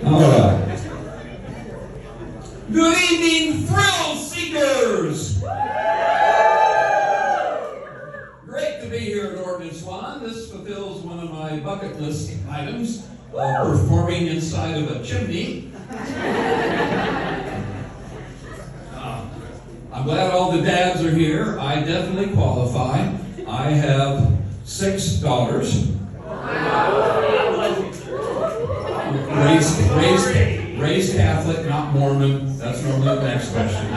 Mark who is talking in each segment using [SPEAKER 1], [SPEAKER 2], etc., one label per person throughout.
[SPEAKER 1] All right. Good evening, thrill seekers. Great to be here at Ordnance Swan. This fulfills one of my bucket list items of performing inside of a chimney. I'm glad all the dads are here. I definitely qualify. I have 6 daughters. Raised Catholic, not Mormon. That's normally the next question.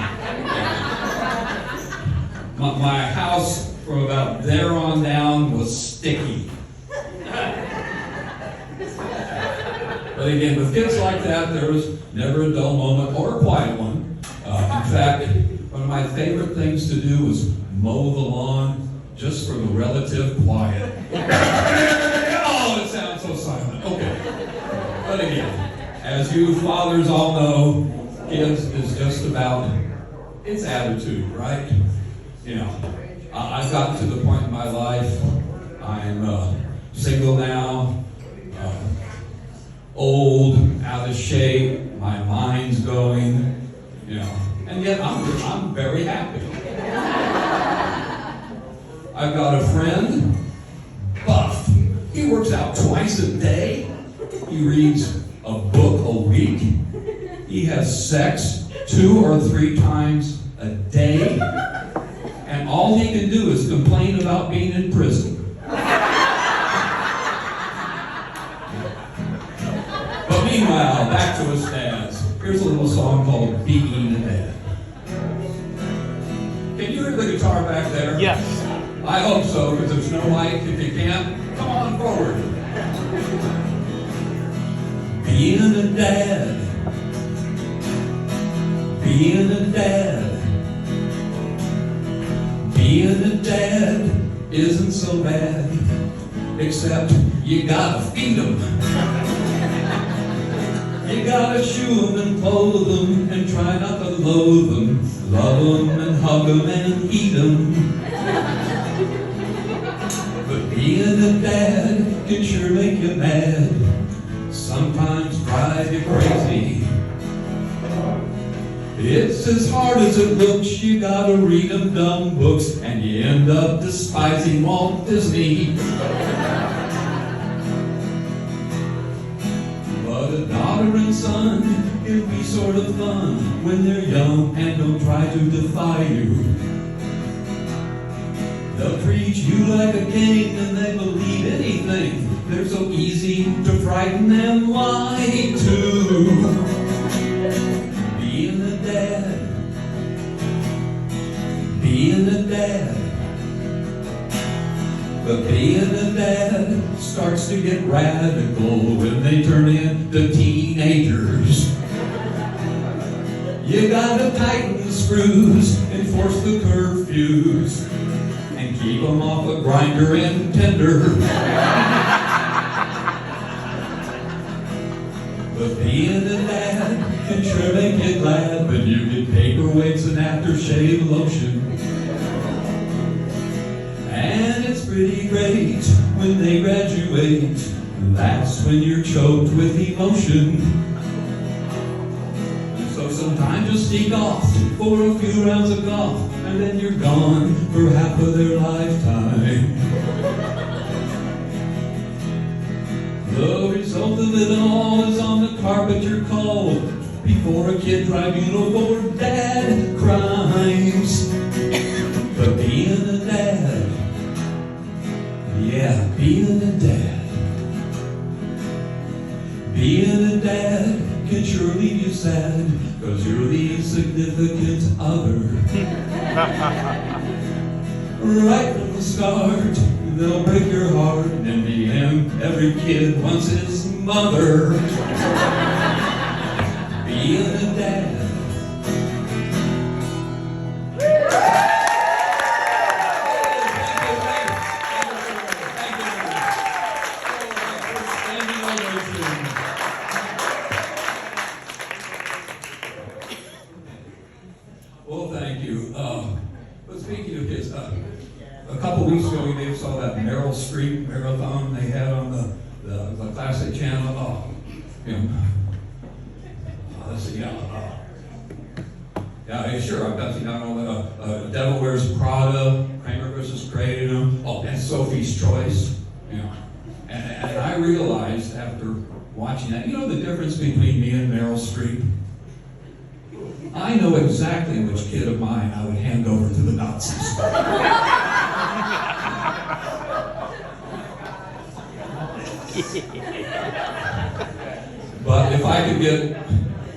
[SPEAKER 1] My house, from about there on down, was sticky. But again, with kids like that, there was never a dull moment or a quiet one. In fact, one of my favorite things to do was mow the lawn just for the relative quiet. Oh, it sounds so silent. Okay. But again, as you fathers all know, kids is just about its attitude, right? You know, I've gotten to the point in my life, I'm single now, old, out of shape, my mind's going, you know, and yet I'm very happy. I've got a friend, Buff. He works out twice a day. He reads a book a week. He has sex 2 or 3 times a day. And all he can do is complain about being in prison. But meanwhile, back to us dads. Here's a little song called Being a Dad. Can you hear the guitar back there?
[SPEAKER 2] Yes.
[SPEAKER 1] I hope so, because there's no mic. If you can't, come on forward. Being a dad. Being a dad. Being a dad isn't so bad, except you gotta feed them. You gotta shoe them and clothe them and try not to loathe them. Love them and hug them and eat them. But being a dad can sure make you mad. Sometimes drive you crazy. It's as hard as it looks. You gotta read them dumb books and you end up despising Walt Disney. But a daughter and son can be sort of fun when they're young and don't try to defy you. They'll treat you like a king and they believe anything. They're so easy to frighten and lie to. Being a dad. Being a dad. But being a dad starts to get radical when they turn into teenagers. You gotta tighten the screws, enforce the curfews, and keep them off a grinder and Tinder. But being a dad can sure make you glad when you get paperweights and aftershave lotion. And it's pretty great when they graduate. That's when you're choked with emotion. So sometimes you sneak off for a few rounds of golf, and then you're gone for half of their lifetime. The result of it all is on the carpet you're called before a kid tribunal for dad crimes. But being a dad, yeah, being a dad. Being a dad can sure leave you sad, cause you're the insignificant other. Right from the start, they'll break your heart. In the end, every kid wants his mother. Being a dad. Well, thank you. But speaking of kids, a couple weeks ago we saw that Meryl Streep marathon they had on the Classic Channel. Oh, you know, Yeah, sure, I've done, I don't know, Devil Wears Prada, Kramer versus Kratom, oh, and Sophie's Choice, you know. And I realized after watching that, you know the difference between me and Meryl Streep? I know exactly which kid of mine I would hand over to the Nazis. But if I could get a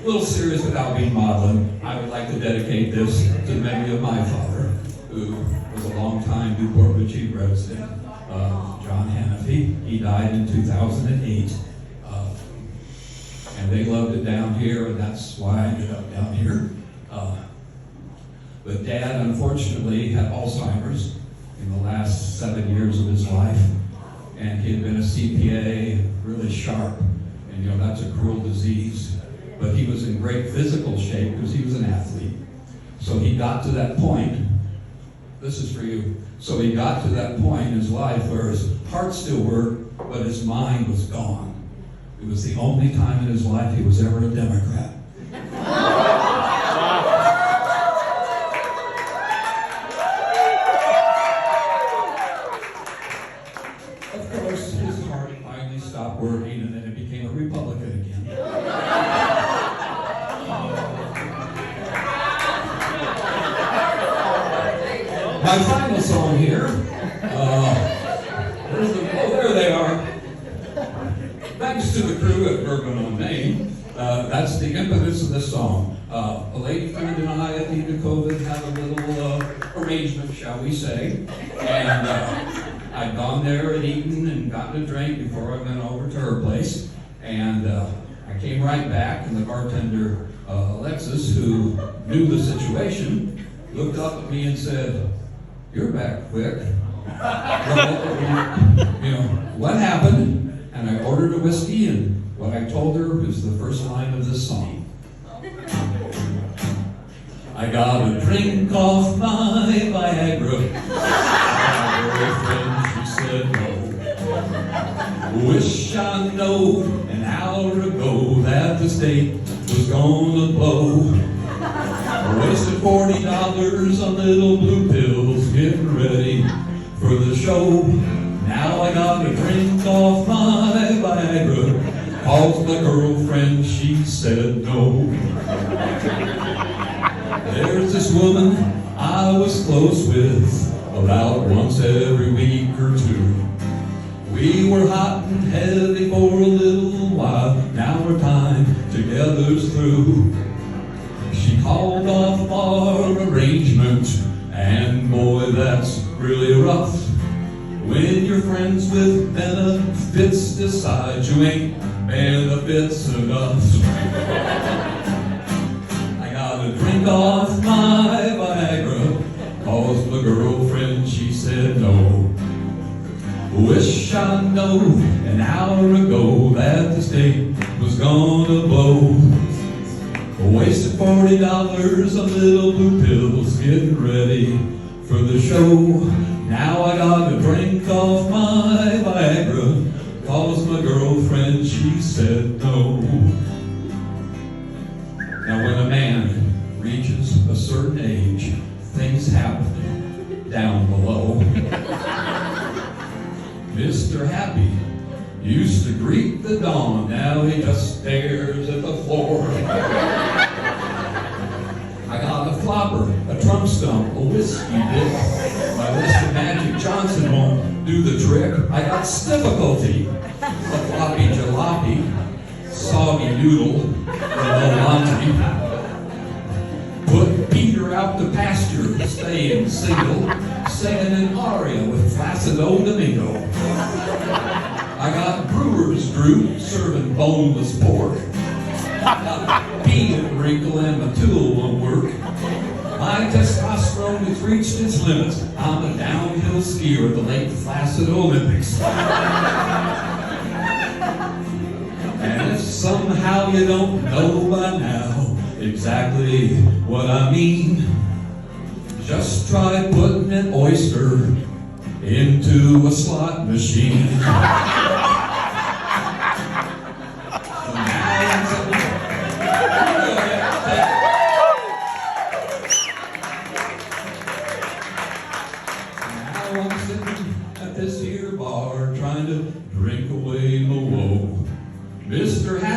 [SPEAKER 1] little serious without being maudlin, I would like to dedicate this to the memory of my father, who was a long-time Newport Richey resident, John Hannafy. He died in 2008. And they loved it down here, and that's why I ended up down here. But Dad, unfortunately, had Alzheimer's in the last 7 years of his life. And he had been a CPA, really sharp. And, you know, that's a cruel disease. But he was in great physical shape because he was an athlete. So he got to that point. This is for you. So he got to that point in his life where his heart still worked, but his mind was gone. It was the only time in his life he was ever a Democrat. Of course, his heart finally stopped working, and then it became a Republican again. My final song here, there they are. Thanks to the crew at Bourbon on Main, that's the impetus of this song. A lady friend and I at the end of COVID had a little arrangement, shall we say, and I'd gone there and eaten and gotten a drink before I went over to her place, and I came right back, and the bartender, Alexis, who knew the situation, looked up at me and said, "You're back quick." You know, what happened? And I ordered a whiskey, and what I told her was the first line of this song. I got a drink off my Viagra. My girlfriend, she said no. Wish I know an hour ago that the state was gonna blow. I wasted $40 on little blue pills, getting ready for the show. Now I got a drink off my Viagra, called my girlfriend, she said no. There's this woman I was close with, about once every week or two. We were hot and heavy for a little while, now our time together's through. She called off our arrangement, and boy, that's really rough. When you're friends with benefits, decide you ain't benefits enough. I got a drink off my Viagra, cause my girlfriend, she said no. Wish I know an hour ago that the state was gonna blow. Wasted $40 on little blue pills, getting ready for the show. Now I got a drink off my Viagra, cause my girlfriend, she said no. Now when a man reaches a certain age, things happen down below. Mr. Happy used to greet the dawn, now he just stares at the floor. I got a flopper, a Trump stump, a whiskey dip. My Mr. Magic Johnson won't do the trick. I got difficulty, a floppy jalopy, soggy noodle, and a Put Peter out to pasture, staying single, singing an aria with Placido Domingo. I got brewer's droop, serving boneless pork. I got peanut wrinkle and my tool won't work. My testosterone has reached its limits. I'm a downhill skier at the late Placid Olympics. And if somehow you don't know by now exactly what I mean, just try putting an oyster into a slot machine.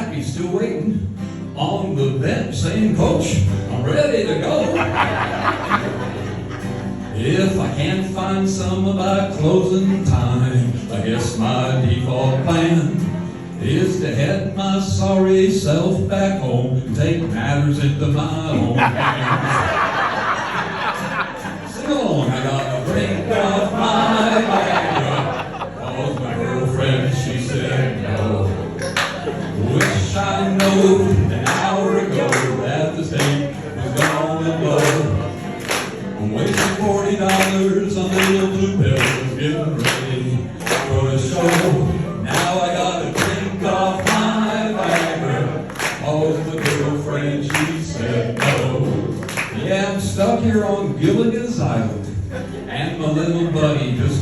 [SPEAKER 1] happy, still waiting on the bench saying, Coach, I'm ready to go. If I can't find some by closing time, I guess my default plan is to head my sorry self back home and take matters into my own hands. Sing along, I got a drink off my Viagra, cause my girlfriend, she said no. Wish I know an hour ago that the state was gonna blow. I'm wasting $40 on little blue pills, getting ready for the show. Now I gotta drink off my Viagra, cause my girlfriend, she said no. Yeah, I'm stuck here on Gilligan's Island, and my little buddy just